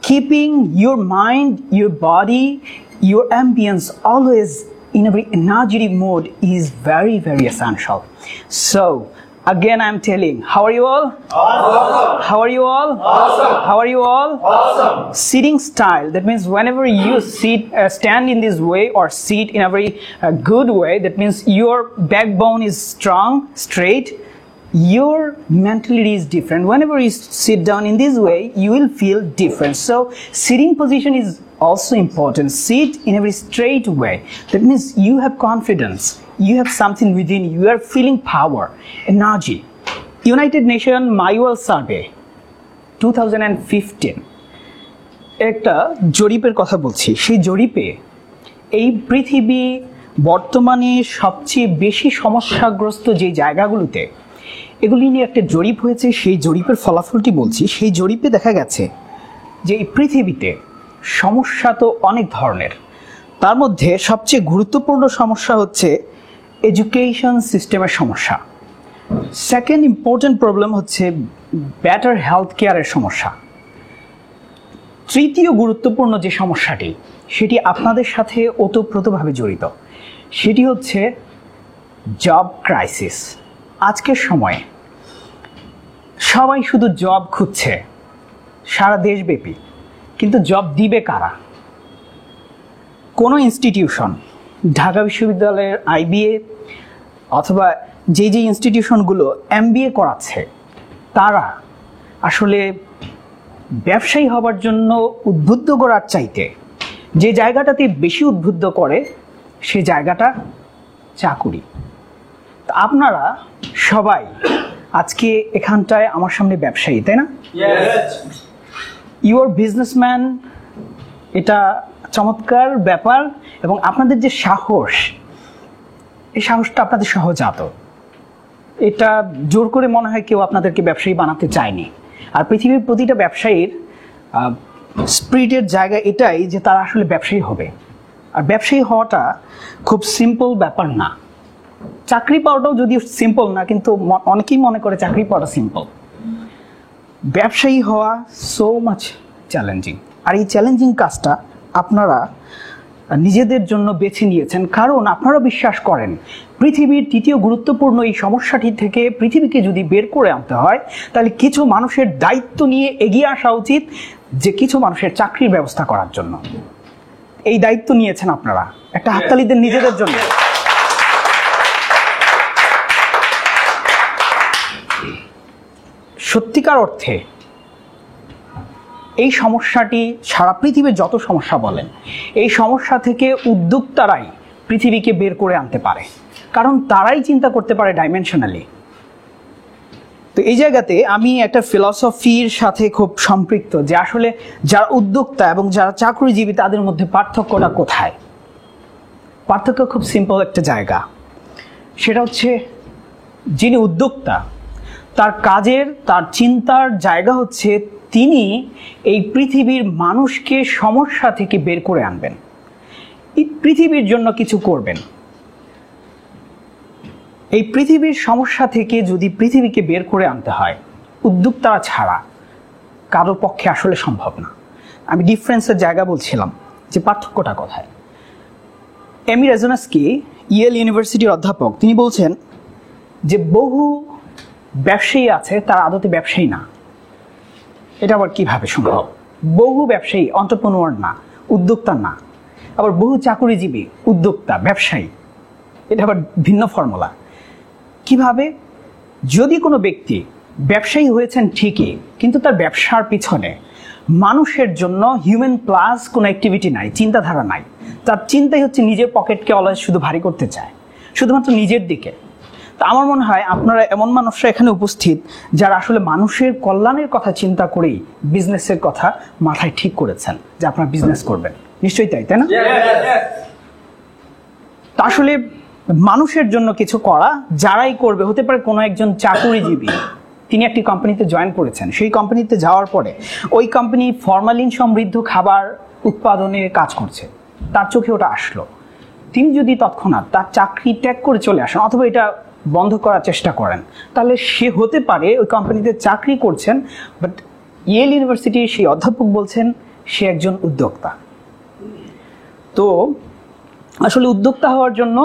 keeping your mind, your body, your ambience always in a very energetic mode is very, very essential. So, again I'm telling, how are you all? Awesome. How are you all? Awesome. How are you all? Awesome. Sitting style, that means whenever you stand in this way or sit in a very good way, that means your backbone is strong, straight, your mentality is different. Whenever you sit down in this way, you will feel different. So sitting position is also important. Sit in a very straight way. That means you have confidence. You have something within you. You are feeling power, energy. United Nations Mayual Survey 2015 একটা জরিপের কথা বলছি। সেই জরিপে এই পৃথিবী বর্তমানে সবচেয়ে বেশি সমস্যাগ্রস্ত যে জায়গাগুলোতে এগুলি নিয়ে একটা জরিপ হয়েছে। সেই জরিপের ফলাফলটি বলছি। সেই জরিপে দেখা গেছে যে এই পৃথিবীতে সমস্যা তো অনেক ধরনের, তার মধ্যে সবচেয়ে গুরুত্বপূর্ণ সমস্যা হচ্ছে এডুকেশন সিস্টেমের সমস্যা। সেকেন্ড ইম্পর্টেন্ট প্রবলেম হচ্ছে বেটার হেলথ কেয়ারের সমস্যা। তৃতীয় গুরুত্বপূর্ণ যে সমস্যাটি, সেটি আপনাদের সাথে ওতপ্রোতভাবে জড়িত, সেটি হচ্ছে জব ক্রাইসিস। আজকের সময়ে সবাই শুধু জব খুঁজছে সারা দেশব্যাপী, কিন্তু জব দিবে কারা? কোনো ইনস্টিটিউশন, ঢাকা বিশ্ববিদ্যালয়ের আইবিএ অথবা যে ইনস্টিটিউশনগুলো এমবিএ করাচ্ছে, তারা আসলে ব্যবসায়ী হবার জন্য উদ্বুদ্ধ করার চাইতে যে জায়গাটাতে বেশি উদ্বুদ্ধ করে সে জায়গাটা চাকুরি। আপনারা সবাই আজকে এখানটায় আমার সামনে ব্যবসায়ী, তাই না? ইউর বিজনেসম্যান, এটা চমৎকার ব্যাপার। এবং আপনাদের যে সাহস, এই সাহসটা আপনাদের সহজাত। এটা জোর করে মনে হয় কেউ আপনাদেরকে ব্যবসায়ী বানাতে চায়নি। আর পৃথিবীর প্রতিটা ব্যবসায়ীর স্পিরিটের জায়গা এটাই যে তারা আসলে ব্যবসায়ী হবে। আর ব্যবসায়ী হওয়াটা খুব সিম্পল ব্যাপার না। চাকরি পাওয়াটাও যদিও সিম্পল না, কিন্তু অনেকেই মনে করে চাকরি পাওয়াটা সিম্পল। ব্যবসায়ী হওয়া সো মাচ চ্যালেঞ্জিং। আর এই চ্যালেঞ্জিং কাজটা আপনারা নিজেদের জন্য বেছে নিয়েছেন, কারণ আপনারা বিশ্বাস করেন পৃথিবীর তৃতীয় গুরুত্বপূর্ণ এই সমস্যাটি থেকে পৃথিবীকে যদি বের করে আনতে হয়, তাহলে কিছু মানুষের দায়িত্ব নিয়ে এগিয়ে আসা উচিত, যে কিছু মানুষের চাকরির ব্যবস্থা করার জন্য। এই দায়িত্ব নিয়েছেন আপনারা, একটা হাততালি দেন নিজেদের জন্য। সত্যিকার অর্থে এই সমস্যাটি, সারা পৃথিবীর যত সমস্যা বলেন, এই সমস্যা থেকে উদ্যোক্তারাই পৃথিবীকে বের করে আনতে পারে, কারণ তারাই চিন্তা করতে পারে ডাইমেনশনালি। তো এই জায়গাতে আমি একটা ফিলসফির সাথে খুব সম্পৃক্ত, যে আসলে যারা উদ্যোক্তা এবং যারা চাকরিজীবী তাদের মধ্যে পার্থক্যটা কোথায়। পার্থক্য খুব সিম্পল একটা জায়গা, সেটা হচ্ছে যিনি উদ্যোক্তা তার কাজের, তার চিন্তার জায়গা হচ্ছে তিনি এই পৃথিবীর মানুষকে সমস্যা থেকে বের করে আনবেন, এই পৃথিবীর জন্য কিছু করবেন। এই পৃথিবীর সমস্যা থেকে যদি পৃথিবীকে বের করে আনতে হয়, উদ্যোক্তারা ছাড়া কারোর পক্ষে আসলে সম্ভব না। আমি ডিফারেন্সের জায়গা বলছিলাম, যে পার্থক্যটা কোথায়। এমি রেজনাস্কি, ইয়েল ইউনিভার্সিটির অধ্যাপক, তিনি বলছেন যে বহু ব্যবসায়ী আছে তারা আদতে ব্যবসায়ী না। এটা আবার কিভাবে সম্ভব? বহু ব্যবসায়ী এন্টারপ্রেনিউর না, উদ্যোক্তা না। আবার বহু চাকরিজীবী উদ্যোক্তা, ব্যবসায়ী, এটা আবার ভিন্ন ফর্মুলা। কিভাবে? যদি কোনো ব্যক্তি ব্যবসায়ী হয়েছেন ঠিকই, কিন্তু তার ব্যবসার পিছনে মানুষের জন্য হিউম্যান প্লাস কোনো অ্যাক্টিভিটি নাই, চিন্তাধারা নাই। তার চিন্তাই হচ্ছে নিজের পকেটকে অলওয়েজ শুধু ভারী করতে চায়, শুধুমাত্র নিজের দিকে। তা আমার মনে হয় আপনারা এমন মানুষরা এখানে উপস্থিত যারা আসলে মানুষের কল্যাণের কথা চিন্তা করেই বিজনেসের কথা মাথায় ঠিক করেছেন যে আপনারা বিজনেস করবেন। নিশ্চয়ই তাই, তাই না? তা আসলে মানুষের জন্য কিছু করা যারাই করবে, হতে পারে কোনো একজন চাকরিজীবী, তিনি একটি কোম্পানিতে জয়েন করেছেন, সেই কোম্পানিতে যাওয়ার পরে ওই কোম্পানি ফরমালিন সমৃদ্ধ খাবার উৎপাদনে কাজ করছে, তার চোখে ওটা আসলো। তিনি যদি তৎক্ষণাৎ তার চাকরি ত্যাগ করে চলে আসেন অথবা এটা বন্ধ করার চেষ্টা করেন, তাহলে সে হতে পারে ওই কোম্পানিতে চাকরি করছেন, বাট ইয়েল ইউনিভার্সিটির সেই অধ্যাপক বলছেন সে একজন উদ্যোক্তা। তো আসলে উদ্যোক্তা হওয়ার জন্য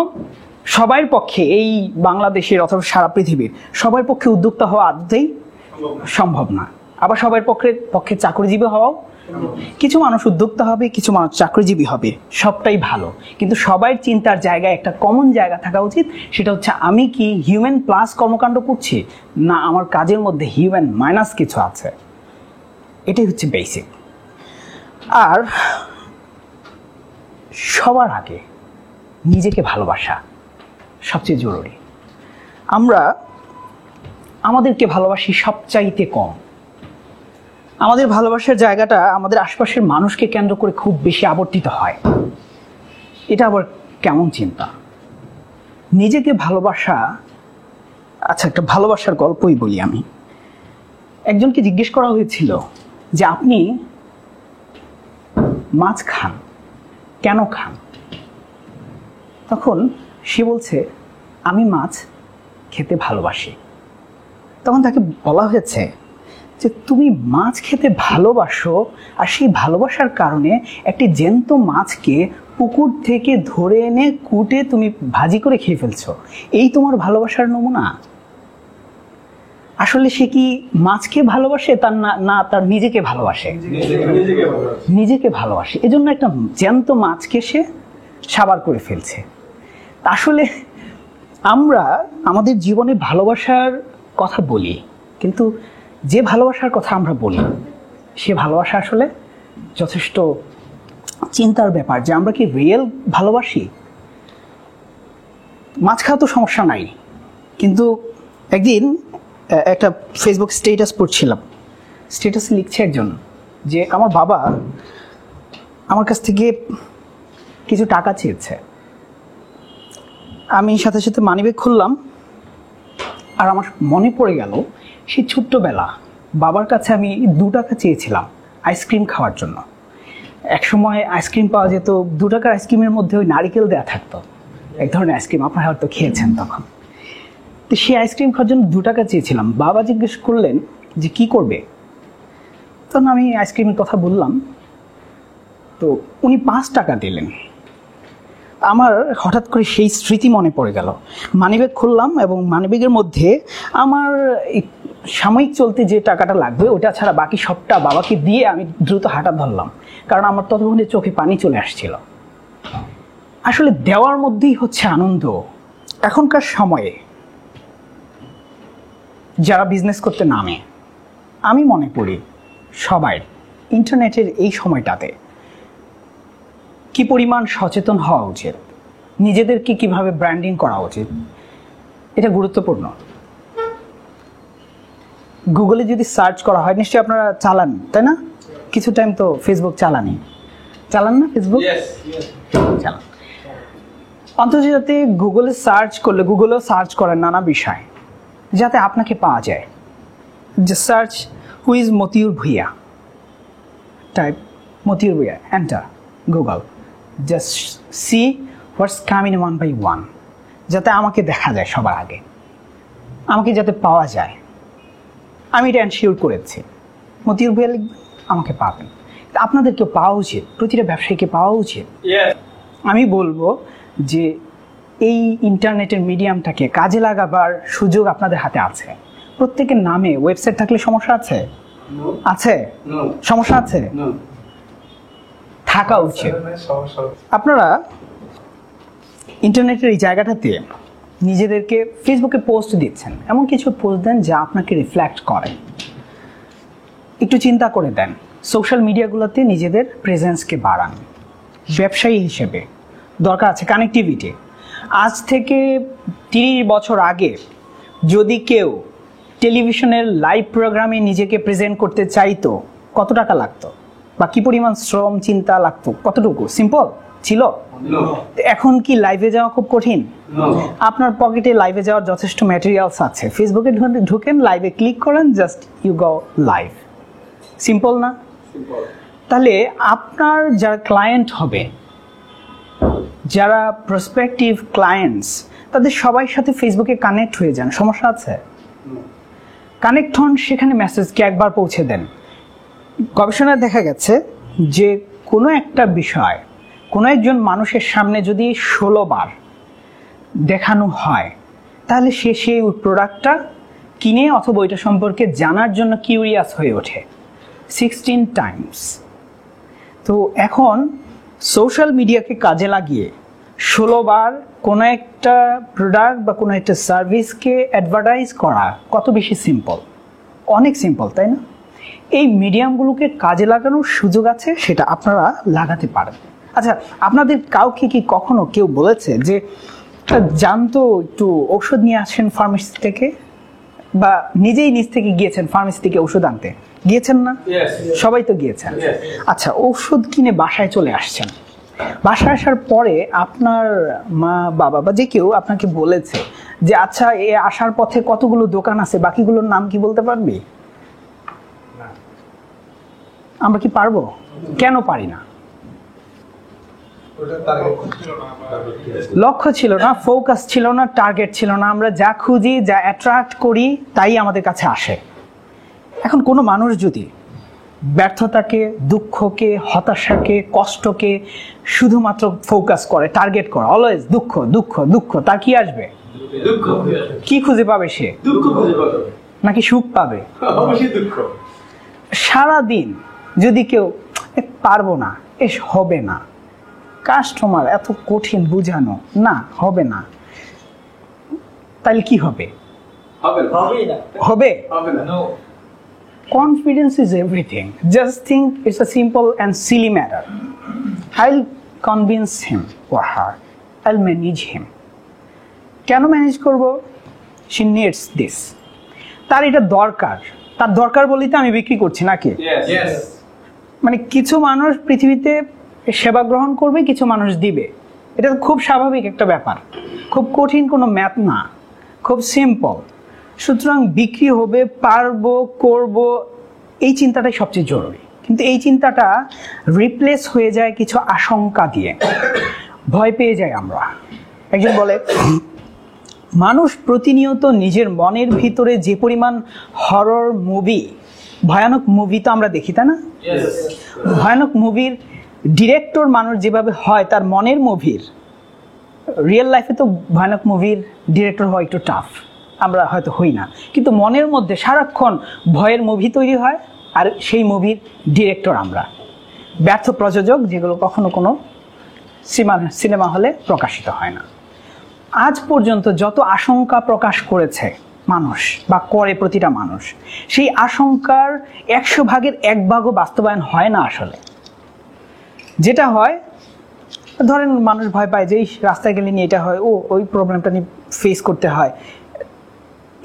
সবার পক্ষে, এই বাংলাদেশের অথবা সারা পৃথিবীর সবার পক্ষে উদ্যোক্তা হওয়া আদতেই সম্ভব না। আবার সবার পক্ষে চাকরিজীবী হওয়াও, কিছু মানুষ উদ্যোক্তা হবে, কিছু মানুষ চাকরিজীবী হবে, সবটাই ভালো। কিন্তু সবার চিন্তার জায়গায় একটা কমন জায়গা থাকা উচিত, সেটা হচ্ছে আমি কি হিউম্যান প্লাস কর্মকাণ্ড করছি, না আমার কাজের মধ্যে হিউম্যান মাইনাস কিছু আছে। এটাই হচ্ছে বেসিক। আর সবার আগে নিজেকে ভালোবাসা সবচেয়ে জরুরি। আমরা আমাদেরকে ভালোবাসি সবচাইতে কম। আমাদের ভালোবাসার জায়গাটা আমাদের আশপাশের মানুষকে কেন্দ্র করে খুব বেশি আবর্তিত হয়। এটা আবার কেমন চিন্তা? নিজেকে ভালোবাসা, আচ্ছা একটা ভালোবাসার গল্পই বলি আমি। একজনকে জিজ্ঞেস করা হয়েছিল যে আপনি মাছ খান, কেন খান? তখন সে বলছে আমি মাছ খেতে ভালোবাসি। তখন তাকে বলা হয়েছে যে তুমি মাছ খেতে ভালোবাসো, আর সেই ভালোবাসার কারণে একটি জ্যান্ত মাছকে পুকুর থেকে ধরে এনে কুটে তুমি ভাজি করে খেয়ে ফেলছো, এই তোমার ভালোবাসার নমুনা? আসলে সে কি মাছকে ভালোবাসে, তার না তার নিজেকে ভালোবাসে? নিজেকে ভালোবাসে, এজন্য একটা জ্যান্ত মাছকে সে সাবার করে ফেলছে। আসলে আমরা আমাদের জীবনে ভালোবাসার কথা বলি, কিন্তু যে ভালোবাসার কথা আমরা বলি সে ভালোবাসা আসলে যথেষ্ট চিন্তার ব্যাপার, যে আমরা কি রিয়েল ভালোবাসি। মাছ খাওয়া তো সমস্যা নাই, কিন্তু একদিন একটা ফেসবুক স্ট্যাটাস পড়ছিলাম, স্ট্যাটাসে লিখছে একজন যে আমার বাবা আমার কাছ থেকে কিছু টাকা চেয়েছে। আমি সাথে সাথে মানিব্যাগ খুললাম, আর আমার মনে পড়ে গেল সেই ছোট্টবেলা বাবার কাছে আমি 2 টাকা চেয়েছিলাম আইসক্রিম খাওয়ার জন্য। একসময় আইসক্রিম পাওয়া যেত, 2 টাকার আইসক্রিমের মধ্যে ওই নারিকেল দেওয়া থাকতো, এক ধরনের আইসক্রিম, আপনারা হয়তো খেয়েছেন তখন। তো সেই আইসক্রিম খাওয়ার জন্য 2 টাকা চেয়েছিলাম। বাবা জিজ্ঞেস করলেন যে কি করবে, তখন আমি আইসক্রিমের কথা বললাম, তো উনি 5 টাকা দিলেন। আমার হঠাৎ করে সেই স্মৃতি মনে পড়ে গেল। মানিব্যাগ খুললাম এবং মানিব্যাগের মধ্যে আমার সাময়িক চলতে যে টাকাটা লাগবে ওটা ছাড়া বাকি সবটা বাবাকে দিয়ে আমি দ্রুত হাঁটা ধরলাম, কারণ আমার ততক্ষণে চোখে পানি চলে আসছিল। আসলে দেওয়ার মধ্যেই হচ্ছে আনন্দ। এখনকার সময়ে যারা বিজনেস করতে নামে, আমি মনে করি সবাই ইন্টারনেটের এই সময়টাতে কি পরিমাণ সচেতন হওয়া উচিত, নিজেদেরকে কিভাবে ব্র্যান্ডিং করা উচিত, এটা গুরুত্বপূর্ণ। গুগলে যদি সার্চ করা হয়, নিশ্চয়ই আপনারা চালান, তাই না? কিছু টাইম তো ফেসবুক চালান না? ফেসবুক চালান। অন্তত যাতে গুগলে সার্চ করলে, গুগলেও সার্চ করেন নানা বিষয়, যাতে আপনাকে পাওয়া যায়। যে search who is Motiur Bhuiyan, type Motiur Bhuiyan, enter Google, just see what's coming 1 by 1, যাতে আমাকে দেখা যায় সবার আগে, আমাকে যাতে পাওয়া যায়। আমি এটা এনশিওর করেছি। মতিউর ভুইয়া লিখবেন, আমাকে পাবেন। আপনাদেরকেও পাওয়া উচিত, প্রতিটা ব্যবসায়ীকে পাওয়া উচিত। আমি বলবো যে এই ইন্টারনেটের মিডিয়ামটাকে কাজে লাগাবার সুযোগ আপনাদের হাতে আছে। প্রত্যেকের নামে ওয়েবসাইট থাকলে সমস্যা আছে? আছে? সমস্যা আছে? থাকা উচিত। আপনারা ইন্টারনেটের এই জায়গাটাতে নিজেদেরকে ফেসবুকে পোস্ট দিচ্ছেন, এমন কিছু পোস্ট দেন যা আপনাকে রিফ্লেক্ট করে। একটু চিন্তা করে দেন, সোশ্যাল মিডিয়াগুলোতে নিজেদের প্রেজেন্সকে বাড়ান। ব্যবসায়ী হিসেবে দরকার আছে কানেক্টিভিটি। আজ থেকে 30 বছর আগে যদি কেউ টেলিভিশনের লাইভ প্রোগ্রামে নিজেকে প্রেজেন্ট করতে চাইতো, কত টাকা লাগতো বা কি পরিমাণ শ্রম চিন্তা লাগতো? কতটুকু সিম্পল ছিল? এখন কি লাইভে যাওয়া খুব কঠিন? আপনার পকেটে লাইভে যাওয়ার যথেষ্ট ম্যাটেরিয়ালস আছে। ফেসবুকে ঢুকেন, লাইভে ক্লিক করেন, just you go live. Simple না? তাহলে আপনার যারা ক্লায়েন্ট হবে, যারা প্রসপেক্টিভ ক্লায়েন্টস, তাদের সবাই সাথে ফেসবুকে কানেক্ট হয়ে যান। সমস্যা আছে? কানেক্ট হন, সেখানে মেসেজকে একবার পৌঁছে দেন। গবেষণায় দেখা গেছে যে কোনো একটা বিষয় কোনো একজন মানুষের সামনে যদি 16 বার দেখানো হয় তাহলে সে সেই প্রোডাক্টটা কিনে অথবা ওইটা সম্পর্কে জানার জন্য কিউরিয়াস হয়ে ওঠে 16 টাইমস। তো এখন সোশ্যাল মিডিয়াকে কাজে লাগিয়ে 16 বার কোনো একটা প্রোডাক্ট বা কোনো একটা সার্ভিসকে অ্যাডভার্টাইজ করা কত বেশি সিম্পল, অনেক সিম্পল, তাই না? এই মিডিয়ামগুলোকে কাজে লাগানোর সুযোগ আছে, সেটা আপনারা লাগাতে পারেন। আচ্ছা, আপনাদের কাউকে কি কখনো কেউ বলেছে যে জানতো একটু ওষুধ নিয়ে আসেন ফার্মেসি থেকে, বা নিজেই নিজ থেকে গিয়েছেন ফার্মেসি থেকে ওষুধ আনতে গিয়েছেন না? সবাই তো গিয়েছেন। আচ্ছা, ওষুধ কিনে বাসায় চলে আসছেন, বাসায় আসার পরে আপনার মা বাবা বা যে কেউ আপনাকে বলেছে যে আচ্ছা এ আসার পথে কতগুলো দোকান আছে, বাকিগুলোর নাম কি বলতে পারবি? আমরা কি পারবো? কেন পারি না? লক্ষ্য ছিল না, ফোকাস ছিল না, টার্গেট ছিল না। আমরা যা খুঁজি, যা অ্যাট্রাক্ট করি তাই আমাদের কাছে আসে। এখন কোনো মানুষ যদি ব্যর্থতাকে, দুঃখকে, হতাশাকে, কষ্টকে শুধুমাত্র ফোকাস করে, টার্গেট করে, অলওয়েজ দুঃখ দুঃখ দুঃখ, তার কি আসবে? কি খুঁজে পাবে সে? নাকি সুখ পাবে? সারাদিন যদি কেউ পারবো না, এস হবে না, কাস্টমার এত কঠিন বুঝানো, না হবে না, তাহলে কি হবে? হবে? Confidence is everything. Just think it's a simple and silly matter. I'll convince him or her. I'll manage him. কেন ম্যানেজ করব? She needs this. তার এটা দরকার, তার দরকার বলেই তো আমি বিক্রি করছি নাকি? মানে কিছু মানুষ পৃথিবীতে সেবা গ্রহণ করবে, কিছু মানুষ দিবে, এটা খুব স্বাভাবিক একটা ব্যাপার, খুব কঠিন কোনো ম্যাথ না, খুব সিম্পল। সুতরাং বিক্রি হবে, পারবো, করব, এই চিন্তাটাই সবচেয়ে জরুরি। কিন্তু এই চিন্তাটা রিপ্লেস হয়ে যায় কিছু আশঙ্কা দিয়ে, ভয় পেয়ে যাই আমরা। একজন বলে মানুষ প্রতিনিয়ত নিজের মনের ভিতরে যে পরিমাণ হরর মুভি, ভয়ানক মুভি তো আমরা দেখি, তাই না? ভয়ানক মুভির ডিরেক্টর মানুষ যেভাবে হয় তার মনের মুভির, রিয়েল লাইফে তো ভয়ানক মুভির ডিরেক্টর হয় একটু টাফ, আমরা হয়তো হই না, কিন্তু মনের মধ্যে সারাক্ষণ ভয়ের মুভি তৈরি হয়, আর সেই মুভির ডিরেক্টর আমরা, ব্যর্থ প্রযোজক, যেগুলো কখনো কোনো সিনেমা হলে প্রকাশিত হয় না। আজ পর্যন্ত যত আশঙ্কা প্রকাশ করেছে মানুষ বা করে প্রতিটা মানুষ, সেই আশঙ্কার 100 ভাগের 1 ভাগও বাস্তবায়ন হয় না আসলে। যেটা হয়, ধরেন মানুষ ভয় পায় যে এই রাস্তায় গেলে নিয়ে এটা হয়, ও ওই প্রবলেমটা নিয়ে ফেস করতে হয়,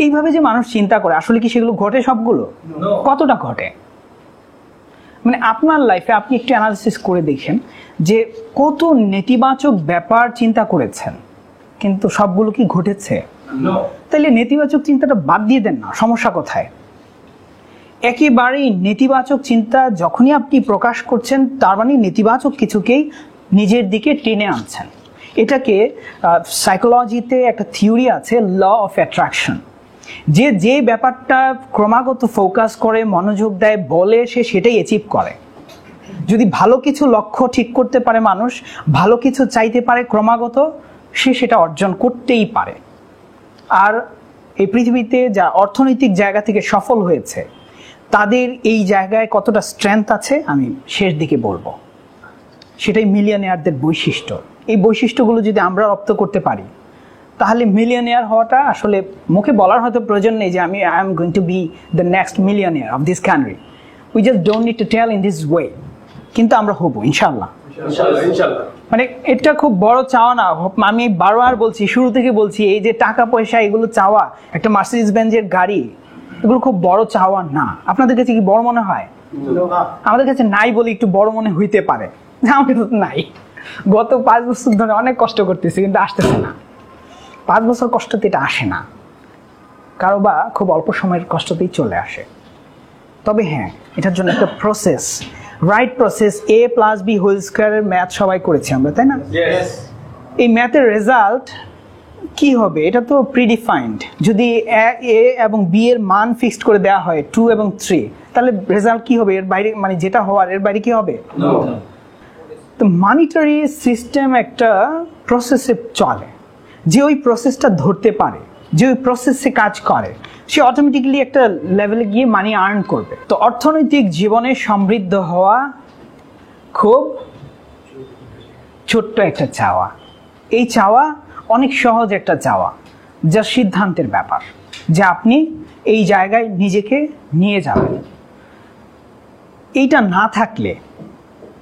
এইভাবে যে মানুষ চিন্তা করে, আসলে কি সেগুলো ঘটে? সবগুলো কতটা ঘটে? মানে আপনার লাইফে আপনি একটু অ্যানালিসিস করে দেখেন যে কত নেতিবাচক ব্যাপার চিন্তা করেছেন, কিন্তু সবগুলো কি ঘটেছে? তাইলে নেতিবাচক চিন্তাটা বাদ দিয়ে দেন না, সমস্যা কোথায়? একেবারেই নেতিবাচক চিন্তা যখনই আপনি প্রকাশ করছেন, তার মানে নেতিবাচক কিছুকেই নিজের দিকে টেনে আনছেন। এটাকে সাইকোলজিতে একটা থিওরি আছে, ল অফ অ্যাট্রাকশন। যে ব্যাপারটা ক্রমাগত ফোকাস করে, মনোযোগ দেয়, বলে, সে সেটাই অ্যাচিভ করে। যদি ভালো কিছু লক্ষ্য ঠিক করতে পারে মানুষ, ভালো কিছু চাইতে পারে ক্রমাগত, সে সেটা অর্জন করতেই পারে। আর এই পৃথিবীতে যা অর্থনৈতিক জায়গা থেকে সফল হয়েছে, তাদের এই জায়গায় কতটা স্ট্রেংথ আছে আমি শেষ দিকে বলবো। সেটাই মিলিয়নিয়ারদের বৈশিষ্ট্য। এই বৈশিষ্ট্যগুলো যদি আমরা রপ্ত করতে পারি, তাহলে মিলিয়নিয়ার হওয়াটা আসলে মুখে বলার হয়তো প্রয়োজন নেই যে I am going to be the next millionaire of this country. We just don't need to tell in this way, কিন্তু আমরা হবো ইনশাল্লাহ। মানে এটা খুব বড় চাওয়া না, আমি বারবার বলছি, শুরু থেকে বলছি, এই যে টাকা পয়সা এগুলো চাওয়া, একটা মার্সিডিজ বেঞ্জের গাড়ি, এগুলো খুব বড় চাওয়া না। আপনাদের কাছে কি বড় মনে হয়? আমাদের কাছে নাই বলে একটু বড় মনে হইতে পারে, আমাদের তো নাই। গত 5 বছর ধরে অনেক কষ্ট করতেছি, কিন্তু আসতেছে না। 5 বছর কষ্টতে এটা আসে না, কারো বা খুব অল্প সময়ের কষ্টতেই চলে আসে। তবে হ্যাঁ, এটার জন্য একটা প্রসেস, রাইট প্রসেস, A+B² এর ম্যাথ সবাই করেছি আমরা, তাই না? এই ম্যাথের রেজাল্ট কি হবে? এটা তো প্রিডিফাইন্ড। যদি এ এবং বি এর মান ফিক্সড করে দেওয়া হয় 2 এবং 3, তাহলে রেজাল্ট কি হবে? এর বাইরে, মানে যেটা হওয়ার এর বাইরে কি হবে? তো মনিটারি সিস্টেম একটা প্রসেসে চলে। যে ওই প্রসেসটা ধরতে পারে, যে ওই প্রসেসে কাজ করে, সে অটোমেটিক্যালি একটা লেভেলে গিয়ে মানি আর্ন করবে। তো অর্থনৈতিক জীবনে সমৃদ্ধ হওয়া খুব ছোট্ট একটা চাওয়া। এই চাওয়া অনেক সহজ একটা চাওয়া, যা সিদ্ধান্তের ব্যাপার, যে আপনি এই জায়গায় নিজেকে নিয়ে যাবেন। এইটা না থাকলে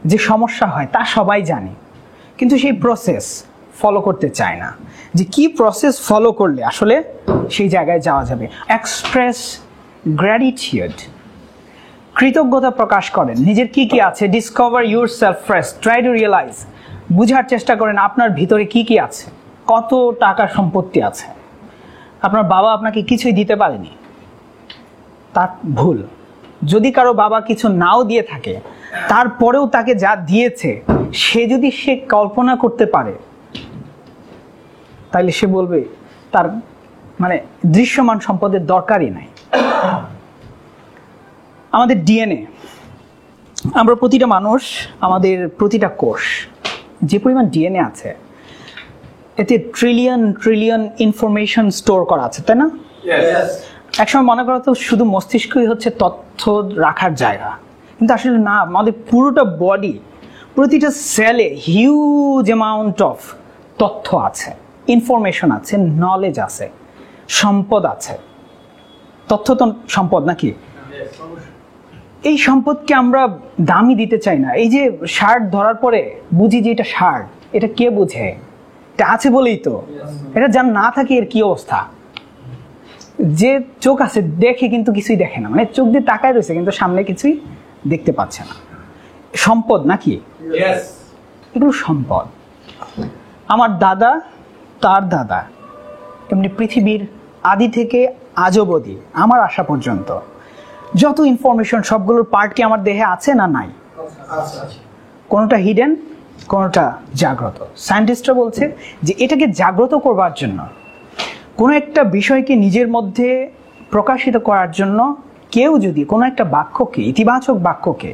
যে সমস্যা হয় তা সবাই জানে, কিন্তু সেই প্রসেস ফলো করতে চায় না, যে কি প্রসেস ফলো করলে আসলে সেই জায়গায় যাওয়া যাবে। এক্সপ্রেস গ্র্যাটিটিউড, কৃতজ্ঞতা প্রকাশ করেন। নিজের কি কি আছে, discover yourself first, try to realize, বুঝার চেষ্টা করেন আপনার ভিতরে কি কি আছে, কত টাকা সম্পত্তি আছে। আপনার বাবা আপনাকে কিছুই দিতে পারেনি, তার ভুল। যদি কারো বাবা কিছু নাও দিয়ে থাকে, তারপরেও তাকে যা দিয়েছে সে কল্পনা করতে পারে, তাইলে সে বলবে তার মানে দৃশ্যমান সম্পদের দরকারই নাই। আমাদের ডিএনএ, আমরা প্রতিটা মানুষ, আমাদের প্রতিটা কোষ, যে পরিমাণ ডিএনএ আছে এতে ট্রিলিয়ন ট্রিলিয়ন ইনফরমেশন স্টোর করা আছে, তাই না? একসময় মনে করা তো শুধু মস্তিষ্কই হচ্ছে তথ্য রাখার জায়গা, কিন্তু আসলে না। আমাদের পুরোটা বডি, প্রতিটা সেলে হিউজ অ্যামাউন্ট অফ তথ্য আছে, ইনফরমেশন আছে, নলেজ আছে, সম্পদ আছে। তথ্য তো সম্পদ নাকি? এই সম্পদকে আমরা দামি দিতে চাই না। এই যে শার্ট ধরার পরে বুঝি যে এটা শার্ট, এটা কে বুঝে? এটা আছে বলেই তো। এটা যার না থাকে এর কি অবস্থা? যে চোখ আছে দেখে কিন্তু কিছুই দেখে না, মানে চোখ দিয়ে তাকায় রয়েছে কিন্তু সামনে কিছুই দেখতে পাচ্ছে না। সম্পদ নাকি? এগুলো সম্পদ। আমার দাদা, তার দাদা, এমনি পৃথিবীর আদি থেকে আজ অবধি আমার আসা পর্যন্ত যত ইনফরমেশন, সবগুলোর পার্ট কি আমার দেহে আছে না নাই? কোনোটা হিডেন, কোনোটা জাগ্রত। সায়েন্টিস্টরা বলছে যে এটাকে জাগ্রত করবার জন্য, কোনো একটা বিষয়কে নিজের মধ্যে প্রকাশিত করার জন্য কেউ যদি কোনো একটা বাক্যকে, ইতিবাচক বাক্যকে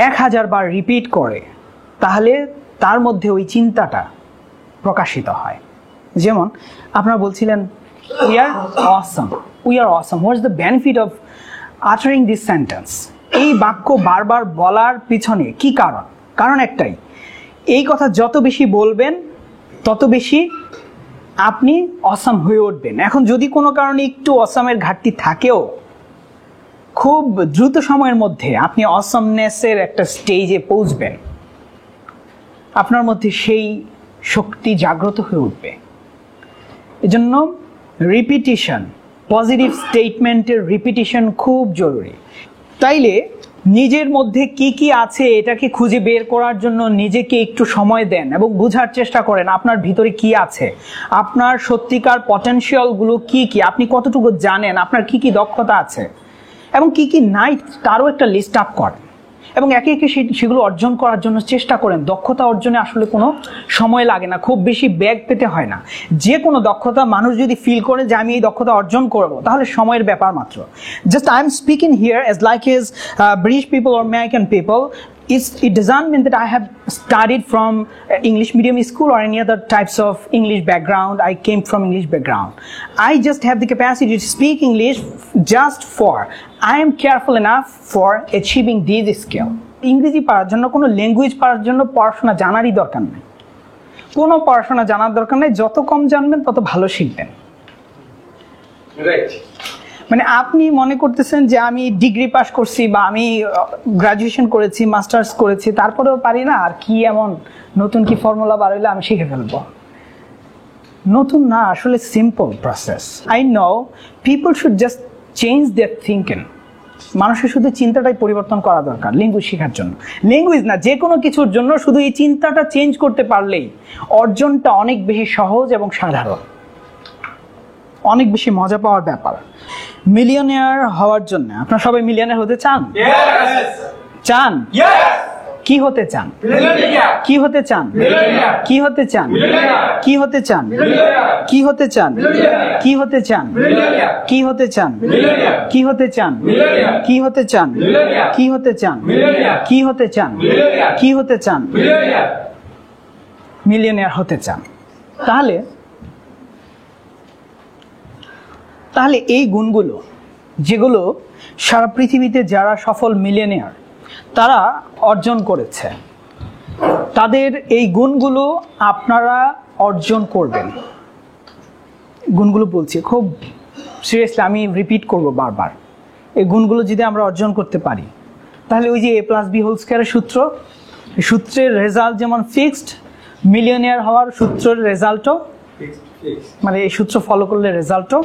1000 বার রিপিট করে, তাহলে তার মধ্যে ওই চিন্তাটা প্রকাশিত হয়। যেমন আপনারা বলছিলেন we are awesome, we are awesome. What is the benefit of uttering this sentence? এই বাক্য বারবার বলার পিছনে কি কারণ? কারণ একটাই, এই কথা যত বেশি বলবেন তত বেশি আপনি অসাম হয়ে উঠবেন। এখন যদি কোনো কারণে একটু অসামের ঘাটতি থাকেও, খুব দ্রুত সময়ের মধ্যে আপনি অসামনেসের একটা স্টেজে পৌঁছবেন। আপনার মধ্যে সেই শক্তি জাগ্রত হয়ে উঠবে। এজন্য রিপিটিশন, পজিটিভ স্টেটমেন্টের রিপিটিশন খুব জরুরি। তাইলে নিজের মধ্যে কি কি আছে এটাকে খুঁজে বের করার জন্য নিজেকে একটু সময় দেন এবং বোঝার চেষ্টা করেন আপনার ভিতরে কি আছে, আপনার সত্যিকার পটেনশিয়ালগুলো কি কি, আপনি কতটুকু জানেন, আপনার কি কি দক্ষতা আছে এবং কি কি নাই, তারও একটা লিস্ট আপ করেন এবং একে একে সেগুলো অর্জন করার জন্য চেষ্টা করেন। দক্ষতা অর্জনে আসলে কোনো সময় লাগে না, খুব বেশি ব্যাগ পেতে হয় না। যে কোনো দক্ষতা মানুষ যদি ফিল করে যে আমি এই দক্ষতা অর্জন করব, তাহলে সময়ের ব্যাপার মাত্র। Just I am speaking here as like as British people or American people. It doesn't mean that I have studied from English medium school or any other types of English background. I came from English background. I just have the capacity to speak English just for I am careful enough for achieving these skills. ইংরেজি পড়ার জন্য, কোনো language পড়ার জন্য পড়াশোনা জানারই দরকার নেই। কোনো পড়াশোনা জানার দরকার নেই, যত কম জানবেন তত ভালো শিখবেন। মানে আপনি মনে করতেছেন যে আমি ডিগ্রি পাস করছি বা আমি গ্রাজুয়েশন করেছি, মাস্টার্স করেছি, তারপরেও পারি না, আর কি এমন নতুন কি ফর্মুলা বার হইলে আমি শিখে ফেলবো। নতুন না, আসলে simple process. I know people should just change their thinking. মানুষের শুধু চিন্তাটাই পরিবর্তন করা দরকার ল্যাঙ্গুয়েজ শেখার জন্য। ল্যাঙ্গুয়েজ না, যে কোনো কিছুর জন্য শুধু এই চিন্তাটা চেঞ্জ করতে পারলেই অর্জনটা অনেক বেশি সহজ এবং সাধারণ, অনেক বেশি মজা পাওয়ার ব্যাপার। মিলিয়নিয়ার হওয়ার জন্য আপনারা সবাই মিলিয়নিয়ার হতে চান? চান? কি হতে চান? কি হতে চান? কি হতে চান? কি হতে চান? কি হতে চান? কি হতে চান? কি হতে চান? কি হতে চান? কি হতে চান? কি হতে চান? কি হতে চান? কি হতে চান? মিলিয়নিয়ার হতে চান। তাহলে এই গুণগুলো যেগুলো সারা পৃথিবীতে যারা সফল মিলিয়নিয়ার তারা অর্জন করেছে, তাদের এই গুণগুলো আপনারা অর্জন করবেন। গুণগুলো বলছি খুব সিরিয়াসলি, আমি রিপিট করব বারবার। এই গুণগুলো যদি আমরা অর্জন করতে পারি তাহলে ওই যে a+b² সূত্রের রেজাল্ট যেমন ফিক্সড, মিলিয়নিয়ার হওয়ার সূত্রের রেজাল্টও মানে এই সূত্র ফলো করলে রেজাল্টও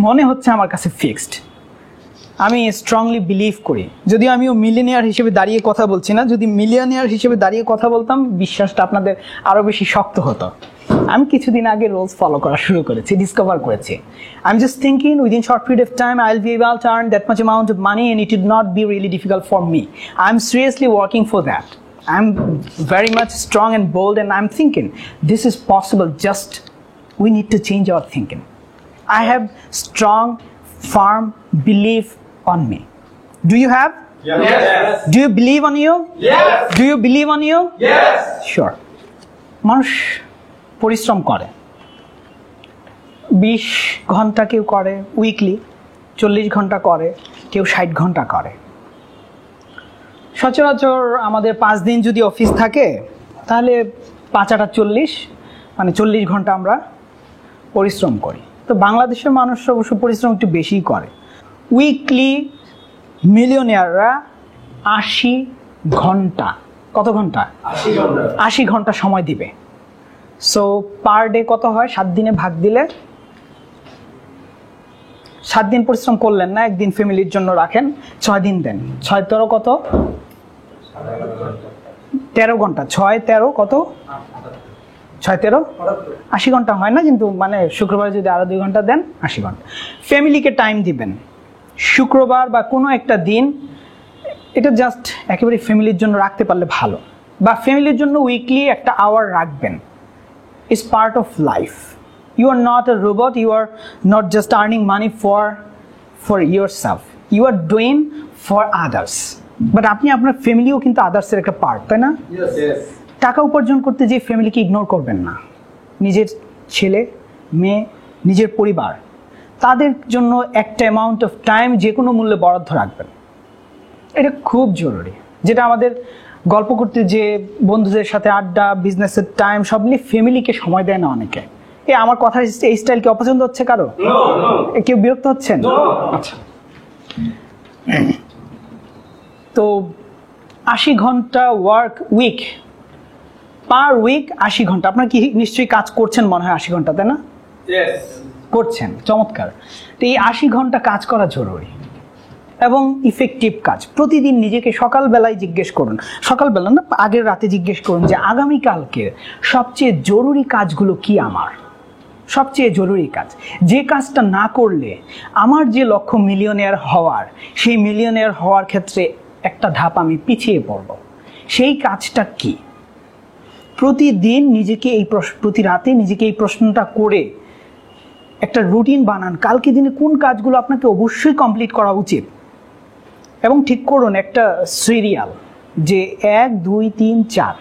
মনে হচ্ছে আমার কাছে ফিক্সড। আমি স্ট্রংলি বিলিভ করি, যদিও আমিও মিলিয়নিয়ার হিসেবে দাঁড়িয়ে কথা বলছি না, যদি মিলিয়নিয়ার হিসেবে দাঁড়িয়ে কথা বলতাম বিশ্বাসটা আপনাদের আরও বেশি শক্ত হতো। আমি কিছুদিন আগে রোলস ফলো করা শুরু করেছি, ডিসকভার করেছি। I am just thinking within short period of time I will be able to earn that much amount of money and it will not be really difficult for me. I am seriously working for that. I am very much strong and bold, and I'm thinking this is possible, just we need to change our thinking. I have strong, firm belief on me. Do you have? Yes. Do you believe on you? Yes. Do you believe on you? Yes. Sure. মানুষ পরিশ্রম করে, 20 ঘন্টা কেউ করে weekly, 40 ঘন্টা করে, কেউ 60 ঘন্টা করে। সচরাচর আমাদের 5 দিন যদি অফিস থাকে তাহলে 5×8 = 40, মানে 40 ঘন্টা আমরা পরিশ্রম করি। তো বাংলাদেশের মানুষ অবশ্য পরিশ্রম একটু বেশিই করে। উইকলি মিলিয়নিয়াররা 80 ঘন্টা, কত ঘন্টা? 80 ঘন্টা সময় দিবে। সো পার ডে কত হয়? 7 দিনে ভাগ দিলে, 7 দিন পরিশ্রম করলেন না, একদিন ফ্যামিলির জন্য রাখেন, 6 দিন দেন, 6 × 13 কত? 13 ঘন্টা। 6 × 13 কত? 6 × 13 80 ঘন্টা হয় না, কিন্তু মানে শুক্রবার যদি আরো 2 ঘন্টা দেন 80 ঘন্টা। ফ্যামিলিকে টাইম দিবেন শুক্রবার বা কোনো একটা দিন, এটা জাস্ট একেবারে ফ্যামিলির জন্য রাখতে পারলে ভালো, বা ফ্যামিলির জন্য উইকলি একটা আওয়ার রাখবেন। It's part of life. You are not a robot. You are not just earning money for yourself. You are doing for others. But আপনি আপনার ফ্যামিলিও কিন্তু আদার্সের একটা পার্ট, তাই না? Yes. টাকা উপার্জন করতে যে ফ্যামিলিকে ইগনোর করবেন না। নিজের ছেলে মেয়ে, নিজের পরিবার, তাদের জন্য একটা অ্যামাউন্ট অফ টাইম যে কোনো মূল্যে বরাদ্দ রাখবেন। এটা খুব জরুরি। যেটা আমাদের গল্প করতে যে বন্ধুদের সাথে আড্ডা, বিজনেসের টাইম সব নিয়ে ফ্যামিলিকে সময় দেয় না অনেকে। আমার কথা এই স্টাইল কি অপছন্দ হচ্ছে কারো? কেউ বিরক্ত হচ্ছেন? আচ্ছা, তো 80 ঘন্টা ওয়ার্ক উইক, পার উইক 80 ঘন্টা। আপনার কি নিশ্চয়ই কাজ করছেন মনে হয় 80 ঘন্টা, তাই না? করছেন, চমৎকার। তো এই 80 ঘন্টা কাজ করা জরুরি এবং ইফেক্টিভ কাজ। প্রতিদিন নিজেকে সকালবেলায় জিজ্ঞেস করুন, সকালবেলা না, আগের রাতে জিজ্ঞেস করুন যে আগামীকালকে সবচেয়ে জরুরি কাজগুলো কি আমার, সবচেয়ে জরুরি কাজ, যে কাজটা না করলে আমার যে লক্ষ্য মিলিয়নিয়ার হওয়ার, সেই মিলিয়নিয়ার হওয়ার ক্ষেত্রে একটা ধাপ আমি পিছিয়ে পড়ব, সেই কাজটা কি? প্রতিদিন নিজেকে প্রতি রাতে নিজেকে এই প্রশ্নটা করে একটা রুটিন বানান, কালকে দিনে কোন কাজগুলো আপনাকে অবশ্যই কমপ্লিট করা উচিত, এবং ঠিক করুন একটা সিরিয়াল যে 1, 2, 3, 4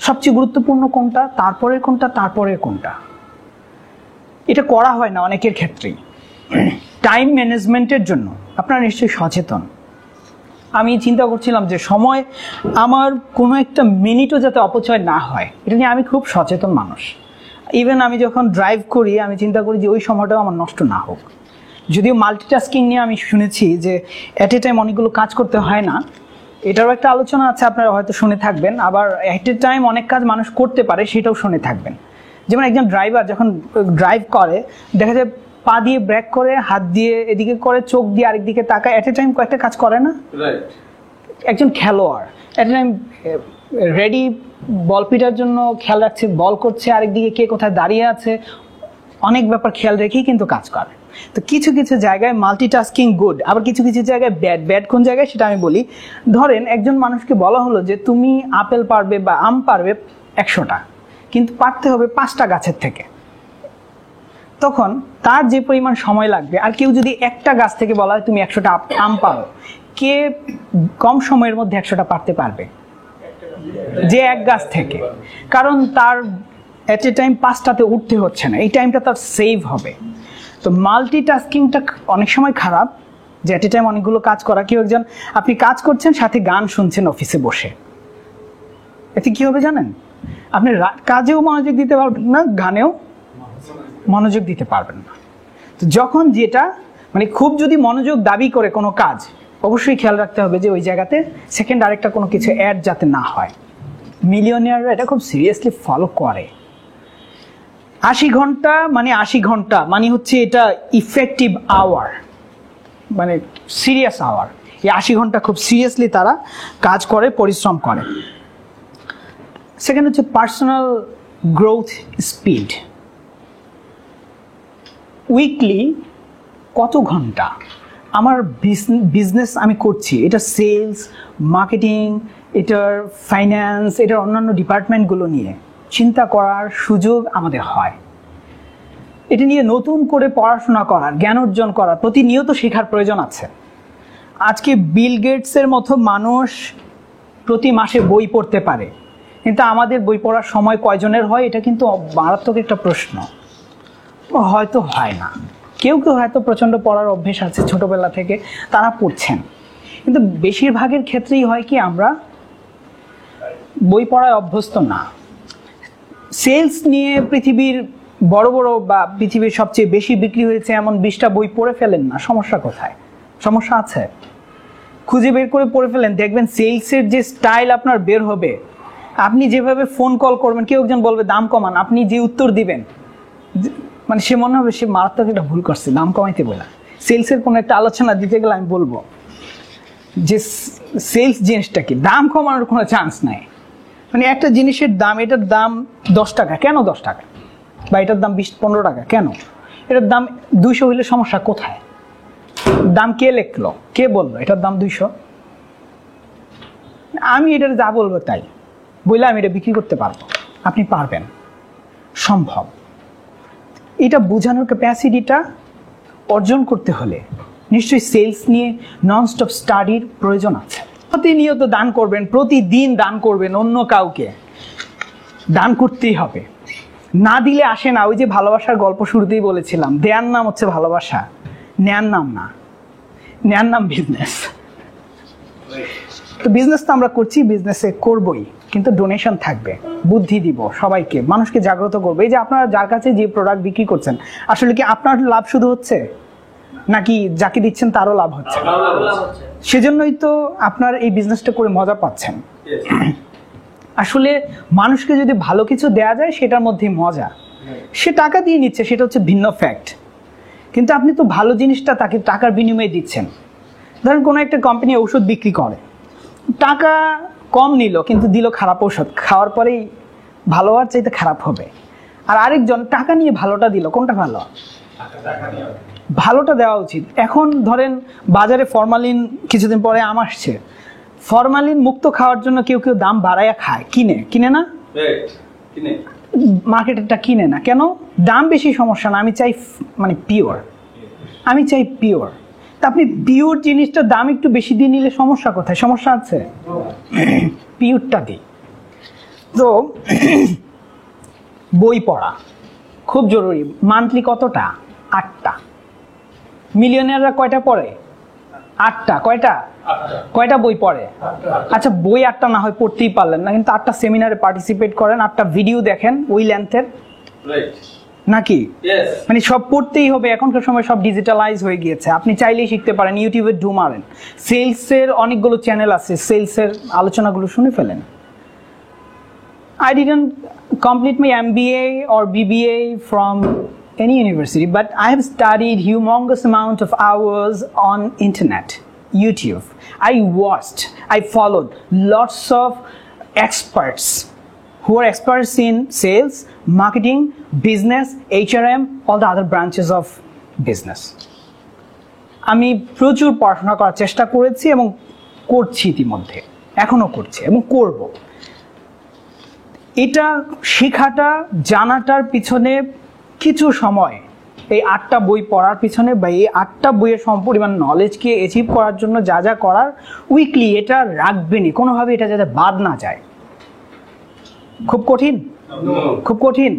সবচেয়ে গুরুত্বপূর্ণ কোনটা, তারপরের কোনটা, তারপরের কোনটা। এটা করা হয় না অনেকের ক্ষেত্রেই। টাইম ম্যানেজমেন্টের জন্য আপনারা নিশ্চয়ই সচেতন। আমি চিন্তা করছিলাম যে সময় আমার কোনো একটা মিনিটও যাতে অপচয় না হয়, এটা নিয়ে আমি খুব সচেতন মানুষ। ইভেন আমি যখন ড্রাইভ করি আমি চিন্তা করি যে ওই সময়টাও আমার নষ্ট না হোক। যদিও মাল্টিটাস্কিং নিয়ে আমি শুনেছি যে অ্যাট এ টাইম অনেকগুলো কাজ করতে হয় না, এটারও একটা আলোচনা আছে, আপনারা হয়তো শুনে থাকবেন। আবার অ্যাট এ টাইম অনেক কাজ মানুষ করতে পারে, সেটাও শুনে থাকবেন। যেমন একজন ড্রাইভার যখন ড্রাইভ করে দেখা যায় পা দিয়ে ব্রেক করে, হাত দিয়ে এদিকে করে, চোখ দিয়ে আরেকদিকে তাকায়, অ্যাট এ টাইম কয়েকটা কাজ করে না? একজন খেলোয়াড় at a time ready, ball Peter জন্য খেয়াল রাখছে, বল করছে, আরেকদিকে কে কোথায় দাঁড়িয়ে আছে, অনেক ব্যাপার খেয়াল রেখেই কিন্তু কাজ করে। তো কিছু কিছু জায়গায় মাল্টিটাস্কিং গুড, আবার কিছু কিছু জায়গায় ব্যাড কোন জায়গায় সেটা আমি বলি। ধরেন একজন মানুষকে বলা হলো যে তুমি আপেল পারবে বা আম পারবে 100টা, কিন্তু পারতে হবে 5টা গাছের থেকে। তখন তার যে পরিমাণ সময় লাগবে, আর কেউ যদি একটা গাছ থেকে বলা হয় তুমি 100টা আম পারো, কে কম সময়ের মধ্যে 100টা পারতে পারবে? যে এক গাছ থেকে, কারণ তার এট এ টাইম 5টাতে উঠতে হচ্ছে না, এই টাইমটা তার সেভ হবে। তো মাল্টিটাস্কিংটা অনেক সময় খারাপ, যে এট এ টাইম অনেকগুলো কাজ করা। কেউ একজন, আপনি কাজ করছেন সাথে গান শুনছেন অফিসে বসে, এতে কি হবে জানেন? আপনি কাজেও মনোযোগ দিতে পারবেন না, গানেও মনোযোগ দিতে পারবেন না। তো যখন যেটা মানে খুব যদি মনোযোগ দাবি করে কোনো কাজ, অবশ্যই খেয়াল রাখতে হবে যে ওই জায়গাতে সেকেন্ড আরেকটা কোনো কিছু অ্যাড যাতে না হয়। মিলিয়নিয়াররা এটা খুব সিরিয়াসলি ফলো করে। 80 ঘন্টা মানে হচ্ছে এটা ইফেক্টিভ আওয়ার, মানে সিরিয়াস আওয়ার। এই 80 ঘন্টা খুব সিরিয়াসলি তারা কাজ করে, পরিশ্রম করে। সেকেন্ড হচ্ছে পার্সোনাল গ্রোথ স্পিড। উইকলি কত ঘন্টা আমার বিজনেস আমি করছি, এটা সেলস, মার্কেটিং, এটার ফাইন্যান্স, এটার অন্যান্য ডিপার্টমেন্টগুলো নিয়ে চিন্তা করার সুযোগ আমাদের হয়। এটা নিয়ে নতুন করে পড়াশোনা করার, জ্ঞান অর্জন করার, প্রতিনিয়ত শেখার প্রয়োজন আছে। আজকে বিল গেটসের মতো মানুষ প্রতি মাসে বই পড়তে পারে, কিন্তু আমাদের বই পড়ার সময় কয়জনের হয়? এটা কিন্তু মারাত্মক একটা প্রশ্ন। হয়তো হয় না, কেউ কেউ হয়তো প্রচণ্ড পড়ার অভ্যেস আছে ছোটবেলা থেকে, তারা পড়ছেন, কিন্তু বেশিরভাগের ক্ষেত্রেই হয় কি আমরা বই পড়ায় অভ্যস্ত না। সেলস নিয়ে পৃথিবীর বড় বড় বা পৃথিবীর সবচেয়ে বেশি বিক্রি হয়েছে এমন 20টা বই পড়ে ফেলেন না, সমস্যা কোথায়? সমস্যা আছে, খুঁজে বের করে পড়ে ফেলেন, দেখবেন সেলসের যে স্টাইল আপনার বের হবে। আপনি যেভাবে ফোন কল করবেন, কেউ একজন বলবে দাম কমান, আপনি যে উত্তর দিবেন মানে সে মনে হবে সে মারাত্মক একটা ভুল করছে, দাম কমাইতে বলে। সেলসের কোনো একটা আলোচনা দিতে গেলে আমি বলবো যে সেলস জিনিসটা কি, দাম কমানোর কোনো চান্স নাই। মানে একটা জিনিসের দাম, এটার দাম 10 টাকা, কেন 10 টাকা? বা এটার দাম 20-15 টাকা, কেন? এটার দাম 200 হইলে সমস্যা কোথায়? দাম কে লিখলো, কে বললো এটার দাম 200? আমি এটার যা বলবো তাই বললে আমি এটা বিক্রি করতে পারবো। আপনি পারবেন, সম্ভব। এটা বোঝানোর ক্যাপাসিটিটা অর্জন করতে হলে নিশ্চয়ই সেলস নিয়ে ননস্টপ স্টাডির প্রয়োজন আছে। প্রতিনিয়ত দান করবেন, প্রতিদিন দান করবেন, অন্য কাউকে দান করতেই হবে। না দিলে আসে না। ওই যে ভালোবাসার গল্প শুরুতেই বলেছিলাম, দেয়ার নাম হচ্ছে ভালোবাসা, নেয়ার নাম না, নেয়ার নাম বিজনেস। তো বিজনেস তো আমরা করছি, বিজনেসে করবই, কিন্তু ডোনেশন থাকবে, বুদ্ধি দিব সবাইকে, মানুষকে জাগ্রত করবো। এই যে আপনারা যার কাছে যে প্রোডাক্ট বিক্রি করছেন, আসলে কি আপনার লাভ শুধু হচ্ছে, নাকি যাকে দিচ্ছেন তারও লাভ হচ্ছে? সেজন্যই তো আপনার এই বিজনেসটা করে মজা পাচ্ছেন। আসলে মানুষকে যদি ভালো কিছু দেয়া যায় সেটার মধ্যে মজা। সে টাকা দিয়ে নিচ্ছে, সেটা হচ্ছে ভিন্ন ফ্যাক্ট, কিন্তু আপনি তো ভালো জিনিসটা তাকে টাকার বিনিময়ে দিচ্ছেন। ধরেন কোনো একটা কোম্পানি ঔষধ বিক্রি করে, টাকা কম নিল কিন্তু দিল খারাপ ঔষধ, খাওয়ার পরেই ভালো হওয়ার চাইতে খারাপ হবে। আর আরেকজন টাকা নিয়ে ভালোটা দিল, কোনটা ভালো? ভালোটা দেওয়া উচিত। এখন ধরেন বাজারে ফরমালিন, কিছুদিন পরে আম আসছে, ফরমালিন মুক্ত খাওয়ার জন্য কেউ কেউ দাম বাড়াইয়া খায়, কিনে না, মার্কেটেরটা কিনে না। কেন? দাম বেশি সমস্যা না, আমি চাই মানে পিওর, আমি চাই পিওর। তা আপনি পিওর জিনিসটার দাম একটু বেশি দিয়ে নিলে সমস্যা কোথায়? সমস্যা আছে, পিওরটা দিই। তো বই পড়া খুব জরুরি। মান্থলি কতটা? 8টা। মিলিয়নিয়াররা কয়টা পড়ে? 8টা। কয়টা বই পড়ে? আচ্ছা, বই 8টা না হয় পড়তেই পারলেন না, কিন্তু 8টা সেমিনারে পার্টিসিপেট করেন, 8টা ভিডিও দেখেন ওই লেন্থের, নাকি? মানে সব পড়তেই হবে। এখনকার সময় সব ডিজিটালাইজ হয়ে গিয়েছে, আপনি চাইলেই শিখতে পারেন। ইউটিউবে ঢু মারেন, সেলসের অনেকগুলো চ্যানেল আছে, সেলসের আলোচনাগুলো শুনে ফেলেন। I didn't complete my MBA or BBA from any university, but I have studied humongous amount of hours on internet, YouTube. I watched, I followed lots of experts who are experts in sales, marketing, business, HRM, all the other branches of business. আমি প্রচুর পড়াশোনা করার চেষ্টা করেছি এবং করছি ইতিমধ্যে, এখনো করছি এবং করব। এটা শেখাটা জানাটার পিছনে কিছু সময়, এই 8টা বই পড়ার পিছনে বা এই 8টা বইয়ের সমপরিমাণ নলেজকে অ্যাচিভ করার জন্য যা যা করার উইকলি এটা রাখবেনই, কোনোভাবে এটা যাতে বাদ না যায়। খুব কঠিন, খুব কঠিন।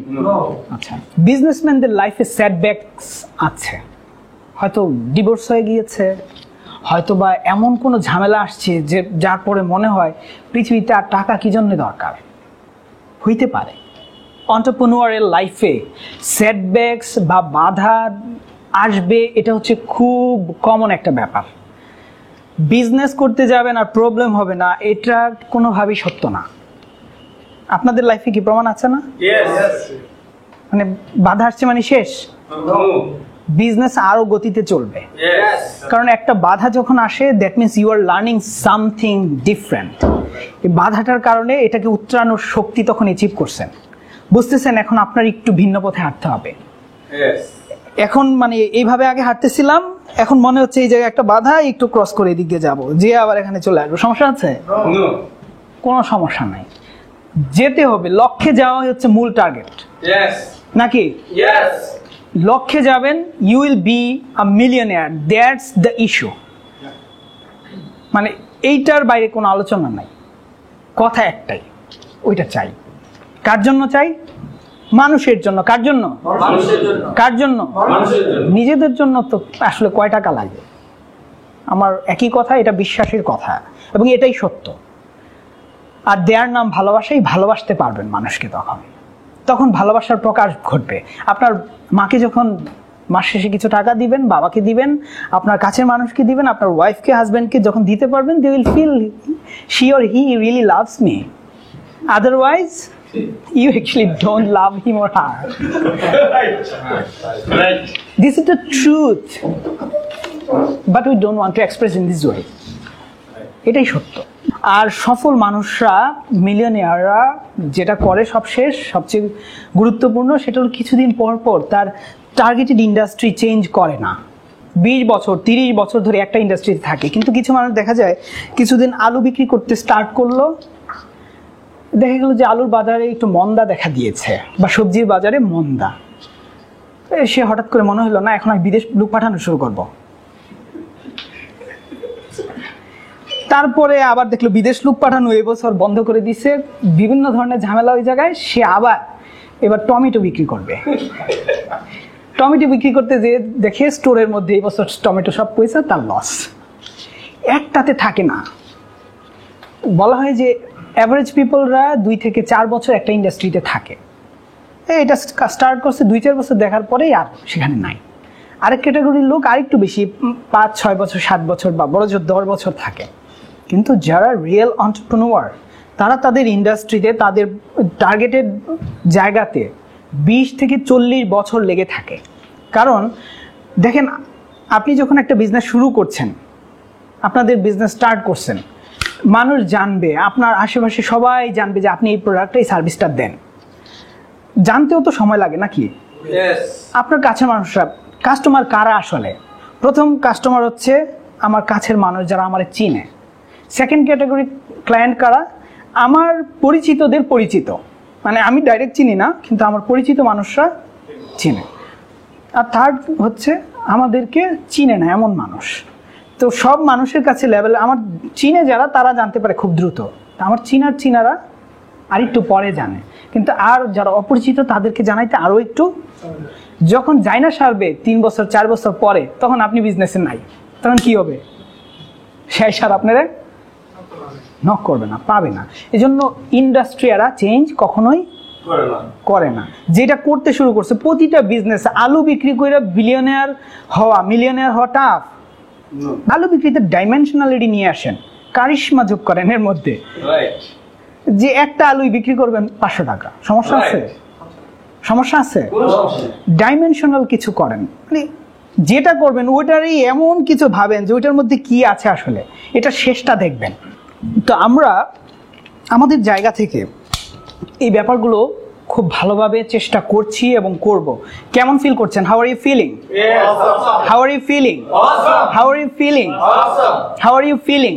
আচ্ছা, বিজনেসম্যানদের লাইফে সেটব্যাকস আছে, হয়তো ডিভোর্স হয়ে গিয়েছে, হয়তো বা এমন কোনো ঝামেলা আসছে যে যার পরে মনে হয় পৃথিবীতে আর টাকা কি জন্য দরকার, হইতে পারে। এন্টারপ্রেনিউরের লাইফে সেটব্যাকস বা বাধা আসবে, এটা হচ্ছে খুব কমন একটা ব্যাপার। বিজনেস করতে যাবেন আর প্রবলেম হবে না, এটা কোনোভাবেই সত্য না। আপনাদের লাইফে কি প্রমাণ আছে না? মানে বাধা আসছে মানে শেষ, বিজনেস আরো গতিতে চলবে। কারণ একটা বাধা যখন আসে, that means you are learning something different. এই বাধাটার কারণে এটাকে উত্তরানোর শক্তি তখন অ্যাচিভ করছেন, বুঝতেছেন এখন আপনার একটু ভিন্ন পথে হাঁটতে হবে। এখন মানে এইভাবে আগে হাঁটতেছিলাম, এখন মনে হচ্ছে এই জায়গায় একটা বাধা, একটু ক্রস করে এদিকে যাব, যে আবার এখানে চলে আসবো। সমস্যা আছে? কোনো সমস্যা নাই, যেতে হবে। লক্ষ্যে যাওয়া হচ্ছে মূল টার্গেট, নাকি? লক্ষ্যে যাবেন, you will be a millionaire, that's the issue. মানে এইটার বাইরে কোনো আলোচনা নাই, কথা একটাই, ওইটা চাই। কার জন্য চাই? মানুষের জন্য। কার জন্য? কার জন্য? নিজেদের জন্য তো আসলে কয় টাকা লাগে? আমার একই কথা, এটা বিশ্বাসের কথা এবং এটাই সত্য। আর দেয়ার নাম ভালোবাসাই, ভালোবাসতে পারবেন মানুষকে, তখন ভালোবাসার প্রকাশ ঘটবে। আপনার মাকে যখন মাস শেষে কিছু টাকা দিবেন, বাবাকে দিবেন, আপনার কাছের মানুষকে দিবেন, আপনার ওয়াইফকে, হাজব্যান্ডকে যখন দিতে পারবেন, they will feel she or he really loves me. Otherwise you actually don't love him or her. This is the truth, but we don't want to express in this way. এটাই সত্য। আর সফল মানুষরা, মিলিয়নিয়াররা যেটা করে সবচেয়ে গুরুত্বপূর্ণ, সেটা হলো কিছুদিন পর পর তার টার্গেটেড ইন্ডাস্ট্রি চেঞ্জ করে না। 20 বছর 30 বছর ধরে একটা ইন্ডাস্ট্রিতে থাকে, কিন্তু কিছু মানুষ দেখা যায় কিছুদিন আলু বিক্রি করতে স্টার্ট করলো, দেখা গেল যে আলুর বাজারে একটু মন্দা দেখা দিয়েছে বা সবজির বাজারে মন্দা, সে হঠাৎ করে মনে হলো না এখন আমি বিদেশ লোক পাঠানো শুরু করব। তারপরে আবার দেখলো বিদেশ লোক পাঠানো এবছর বন্ধ করে দিছে, বিভিন্ন ধরনের ঝামেলা ওই জায়গায়, সে আবার এবার টমেটো বিক্রি করবে। টমেটো বিক্রি করতে যে দেখে স্টোরের মধ্যে এই বছর টমেটো সব পয়সা তার লস। একটাতে থাকে না। বলা হয় যে অ্যাভারেজ পিপলরা 2 থেকে 4 বছর একটা ইন্ডাস্ট্রিতে থাকে। এটা স্টার্ট করছে 2-4 বছর দেখার পরেই আর সেখানে নাই। আরেক ক্যাটাগরির লোক আরেকটু বেশি 5-6 বছর 7 বছর বা বড় জোর 10 বছর থাকে। কিন্তু যারা রিয়েল এন্টারপ্রেনিউর, তারা তাদের ইন্ডাস্ট্রিতে, তাদের টার্গেটেড জায়গাতে 20 থেকে 40 বছর লেগে থাকে। কারণ দেখেন, আপনি যখন একটা বিজনেস শুরু করছেন, আপনাদের বিজনেস স্টার্ট করছেন, মানুষ জানবে, আপনার আশেপাশে সবাই জানবে যে আপনি এই প্রোডাক্টটা, এই সার্ভিসটা দেন। জানতেও তো সময় লাগে নাকি? আপনার কাছের মানুষরা, কাস্টমার কারা আসলে? প্রথম কাস্টমার হচ্ছে আমার কাছের মানুষ, যারা আমার চিনে। সেকেন্ড ক্যাটাগরি ক্লায়েন্ট কারা? আমার পরিচিতদের পরিচিত, মানে আমি ডাইরেক্ট চিনি না কিন্তু আমার পরিচিত মানুষরা চিনে। আর থার্ড হচ্ছে আমাদেরকে চিনে না এমন মানুষ। তো সব মানুষের কাছে লেভেল, আমার চিনে যারা, তারা জানতে পারে খুব দ্রুত, আমার চিনারা আর একটু পরে জানে, কিন্তু আর যারা অপরিচিত তাদেরকে জানাইতে আরও একটু। যখন জানা সারবে 3 বছর 4 বছর পরে, তখন আপনি বিজনেসে নাই, তখন কি হবে? সেই সার আপনারা নক করবে না, পাবে না। এই জন্য ইন্ডাস্ট্রিয়ারা চেঞ্জ কখনোই করে না। যেটা করতে শুরু করছে প্রতিটা বিজনেস, আলু বিক্রি করে মিলিয়নিয়ার হওয়া টাফ। আলু বিক্রিতে ডাইমেনশনালিটি নিয়ে আসেন, কারিশমা যোগ করেন এর মধ্যে। যে একটা আলুই বিক্রি করবেন 500 টাকা, সমস্যা আছে? সমস্যা আছে? ডাইমেনশনাল কিছু করেন, মানে যেটা করবেন ওইটারই এমন কিছু ভাবেন যে ওইটার মধ্যে কি আছে আসলে, এটা শেষটা দেখবেন। তো আমরা আমাদের জায়গা থেকে এই ব্যাপারগুলো খুব ভালোভাবে চেষ্টা করছি এবং করব। কেমন ফিল করছেন? How are you feeling? How are you feeling? How are you feeling? How are you feeling?